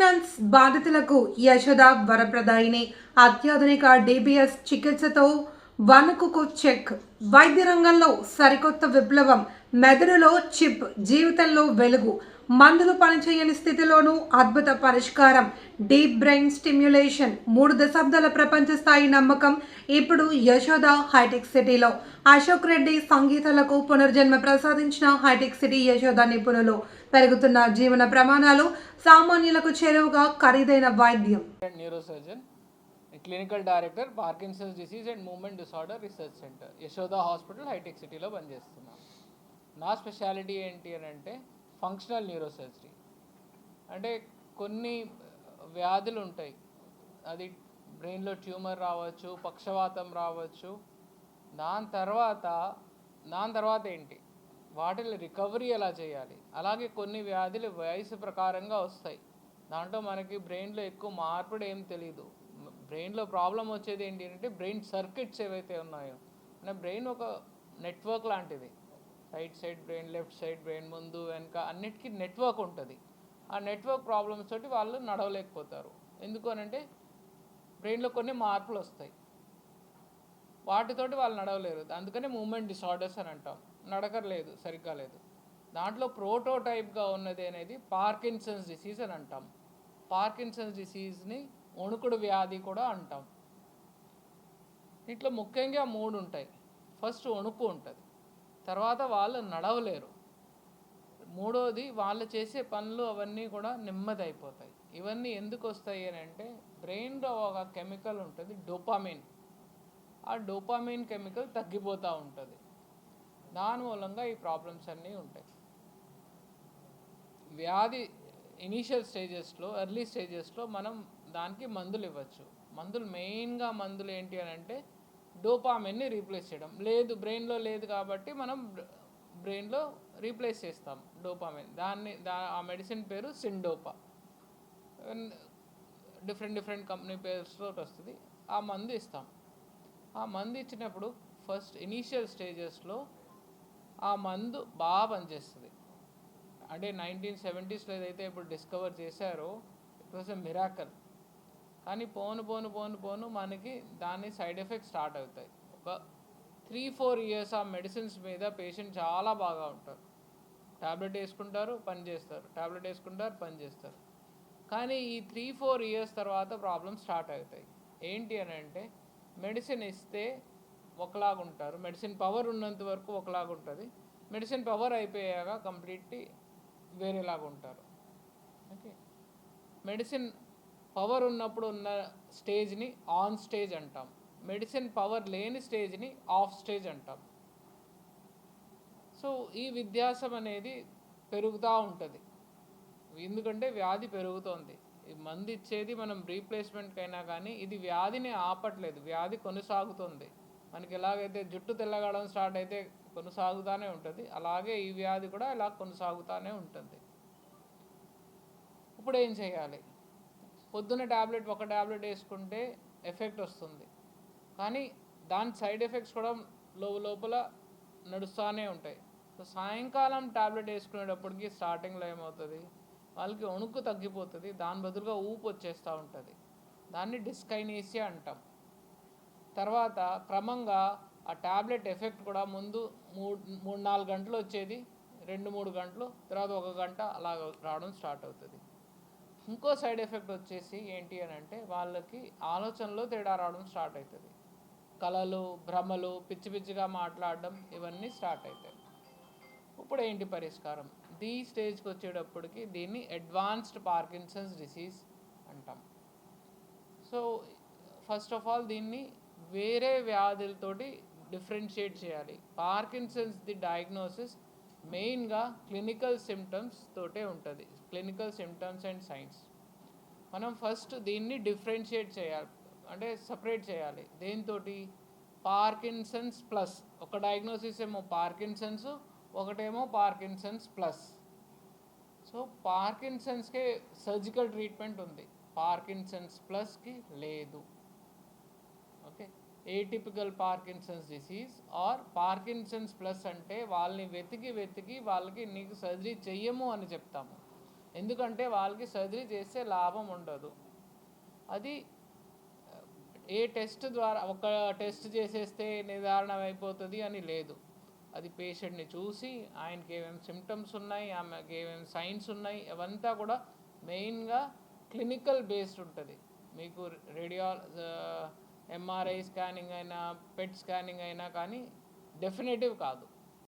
Parkinson's బాధితులకు యశోద వరప్రదాయిని అత్యాధునిక DBS చికిత్సతో వణుకుకు check. వైద్య రంగంలో సరికొత్త విప్లవం. మెదడులో చిప్, జీవితంలో వెలుగు. మందులు పనిచేయని స్థితిలోనూ అద్భుత పరిష్కారం. Deep brain stimulation. 3 దశాబ్దాల ప్రపంచ స్థాయి నమ్మకం ఇప్పుడు యశోద హైటెక్ సిటీలో. అశోక్ రెడ్డి సంగీతాలకు పునర్జన్మ ప్రసాదించిన హైటెక్ సిటీ యశోద నిపుణులు. పెరుగుతున్న జీవన ప్రమాణాలు, సామాన్యులకు చేరువగా ఖరీదైన వైద్యం. Neurosurgeon, clinical director, Parkinson's disease and movement disorder research centre, Yashoda hospital, hitech సిటీలో పనిచేస్తున్నాను. నా స్పెషాలిటీ ఏంటి అని అంటే ఫంక్షనల్ న్యూరోసర్జరీ. అంటే కొన్ని వ్యాధులు ఉంటాయి, అది బ్రెయిన్లో ట్యూమర్ రావచ్చు, పక్షవాతం రావచ్చు. దాని తర్వాత ఏంటి, వాటిని రికవరీ ఎలా చేయాలి. అలాగే కొన్ని వ్యాధులు వయసు ప్రకారంగా వస్తాయి. దాంట్లో మనకి బ్రెయిన్లో ఎక్కువ మార్పుడు ఏం తెలియదు. బ్రెయిన్లో ప్రాబ్లం వచ్చేది ఏంటి అంటే బ్రెయిన్ సర్క్యూట్స్ ఏవైతే ఉన్నాయో, అంటే బ్రెయిన్ ఒక నెట్వర్క్ లాంటిది. Right side brain, left side brain, ముందు వెనక అన్నిటికీ నెట్వర్క్ ఉంటుంది. ఆ నెట్వర్క్ ప్రాబ్లమ్స్ తోటి వాళ్ళు నడవలేకపోతారు. ఎందుకు అనంటే బ్రెయిన్లో కొన్ని మార్పులు వస్తాయి, వాటితోటి వాళ్ళు నడవలేరు. అందుకని మూమెంట్ డిసార్డర్స్ అని అంటాం. నడకలేదు, సరిగ్గా లేదు. దాంట్లో ప్రోటోటైప్గా ఉన్నది అనేది పార్కిన్సన్స్ డిసీజ్ అని అంటాం. పార్కిన్సన్స్ డిసీజ్ని వణుకుడు వ్యాధి కూడా అంటాం. ఇట్లా ముఖ్యంగా 3 ఉంటాయి. ఫస్ట్ వణుకు ఉంటుంది, తర్వాత వాళ్ళు నడవలేరు, మూడోది వాళ్ళు చేసే పనులు అవన్నీ కూడా నెమ్మది అయిపోతాయి. ఇవన్నీ ఎందుకు వస్తాయి అని అంటే బ్రెయిన్లో ఒక కెమికల్ ఉంటుంది, డోపామిన్. ఆ డోపామిన్ కెమికల్ తగ్గిపోతూ ఉంటుంది. దాని మూలంగా ఈ ప్రాబ్లమ్స్ అన్నీ ఉంటాయి. వ్యాధి ఇనీషియల్ స్టేజెస్లో, ఎర్లీ స్టేజెస్లో మనం దానికి మందులు ఇవ్వచ్చు. మెయిన్గా మందులు ఏంటి అని అంటే డోపామిన్ని రీప్లేస్ చేయడం. లేదు, బ్రెయిన్లో లేదు కాబట్టి మనం బ్రెయిన్లో రీప్లేస్ చేస్తాం డోపామిన్. ఆ మెడిసిన్ పేరు సిండోపా. డిఫరెంట్ కంపెనీ పేర్స్తో వస్తుంది. ఆ మందు ఇస్తాం. ఆ మందు ఇచ్చినప్పుడు ఫస్ట్ ఇనీషియల్ స్టేజెస్లో ఆ మందు బాగా పనిచేస్తుంది. అంటే 1970స్లో ఏదైతే ఇప్పుడు డిస్కవర్ చేశారో ఇట్ వాజ్ ఎ మిరాకల్. కానీ పోను మనకి దాని సైడ్ ఎఫెక్ట్స్ స్టార్ట్ అవుతాయి. ఒక 3-4 ఇయర్స్ ఆ మెడిసిన్స్ మీద పేషెంట్ చాలా బాగా ఉంటారు. ట్యాబ్లెట్ వేసుకుంటారు, పనిచేస్తారు, ట్యాబ్లెట్ వేసుకుంటారు, పనిచేస్తారు. కానీ ఈ 3-4 ఇయర్స్ తర్వాత ప్రాబ్లమ్స్ స్టార్ట్ అవుతాయి. ఏంటి అని అంటే మెడిసిన్ ఇస్తే ఒకలాగా ఉంటారు, మెడిసిన్ పవర్ ఉన్నంత వరకు ఒకలాగా ఉంటుంది, మెడిసిన్ పవర్ అయిపోయాక కంప్లీట్లీ వేరేలాగా ఉంటారు. ఓకే, మెడిసిన్ పవర్ ఉన్నప్పుడు ఉన్న స్టేజ్ని ఆన్ స్టేజ్ అంటాం, మెడిసిన్ పవర్ లేని స్టేజ్ని ఆఫ్ స్టేజ్ అంటాం. సో ఈ వ్యత్యాసం అనేది పెరుగుతూ ఉంటుంది, ఎందుకంటే వ్యాధి పెరుగుతోంది. ఈ మందు ఇచ్చేది మనం రీప్లేస్మెంట్కి అయినా కానీ ఇది వ్యాధిని ఆపట్లేదు, వ్యాధి కొనసాగుతుంది. మనకి ఎలాగైతే జుట్టు తెల్లగడం స్టార్ట్ అయితే కొనసాగుతూనే ఉంటుంది, అలాగే ఈ వ్యాధి కూడా ఇలా కొనసాగుతూనే ఉంటుంది. ఇప్పుడు ఏం చేయాలి? పొద్దున్న ఒక ట్యాబ్లెట్ వేసుకుంటే ఎఫెక్ట్ వస్తుంది, కానీ దాని సైడ్ ఎఫెక్ట్స్ కూడా లోపల నడుస్తూనే ఉంటాయి. సో సాయంకాలం ట్యాబ్లెట్ వేసుకునేటప్పటికి స్టార్టింగ్లో ఏమవుతుంది, వాళ్ళకి వణుకు తగ్గిపోతుంది, దాని బదులుగా ఊపు వచ్చేస్తూ ఉంటుంది. దాన్ని డిస్కైనేసియా అంటాం. తర్వాత క్రమంగా ఆ ట్యాబ్లెట్ ఎఫెక్ట్ కూడా ముందు 3-4 గంటలు వచ్చేది, 2-3 గంటలు, తర్వాత 1 గంట అలా రావడం స్టార్ట్ అవుతుంది. ఇంకో సైడ్ ఎఫెక్ట్ వచ్చేసి ఏంటి అని అంటే వాళ్ళకి ఆలోచనలో తేడా రావడం స్టార్ట్ అవుతుంది. కళలు, భ్రమలు, పిచ్చిగా మాట్లాడడం, ఇవన్నీ స్టార్ట్ అవుతాయి. ఇప్పుడు ఏంటి పరిష్కారం? ఈ స్టేజ్కి వచ్చేటప్పటికి దీన్ని అడ్వాన్స్డ్ పార్కిన్సన్స్ డిసీజ్ అంటాం. సో ఫస్ట్ ఆఫ్ ఆల్ దీన్ని వేరే వ్యాధులతోటి డిఫరెన్షియేట్ చేయాలి. పార్కిన్సన్స్ ది డయాగ్నోసిస్ మెయిన్గా క్లినికల్ సిమ్టమ్స్ తోటే ఉంటుంది, క్లినికల్ సిమ్టమ్స్ అండ్ సైన్స్. మనం ఫస్ట్ దీన్ని డిఫరెన్షియేట్ చేయాలి, అంటే సపరేట్ చేయాలి. దేనితోటి? Parkinson's plus. ఒక డయాగ్నోసిస్ ఏమో పార్కిన్సన్స్, ఒకటేమో పార్కిన్సన్స్ ప్లస్. సో పార్కిన్సన్స్కే సర్జికల్ ట్రీట్మెంట్ ఉంది, పార్కిన్సన్స్ ప్లస్కి లేదు. Okay, atypical Parkinson's disease or Parkinson's plus అంటే వాళ్ళని వెతికి వాళ్ళకి నీకు సర్జరీ చెయ్యము అని చెప్తాము. ఎందుకంటే వాళ్ళకి సర్జరీ చేస్తే లాభం ఉండదు. అది ఏ టెస్ట్ ద్వారా ఒక టెస్ట్ చేసేస్తే నిర్ధారణ అయిపోతుంది అని లేదు. అది పేషెంట్ని చూసి ఆయనకి ఏమేమి సిమ్టమ్స్ ఉన్నాయి, ఆమెకి ఏమేమి సైన్స్ ఉన్నాయి, అవంతా కూడా మెయిన్గా క్లినికల్ బేస్డ్ ఉంటుంది. మీకు ఎంఆర్ఐ స్కానింగ్ అయినా పెట్ స్కానింగ్ అయినా కానీ డెఫినేటివ్ కాదు.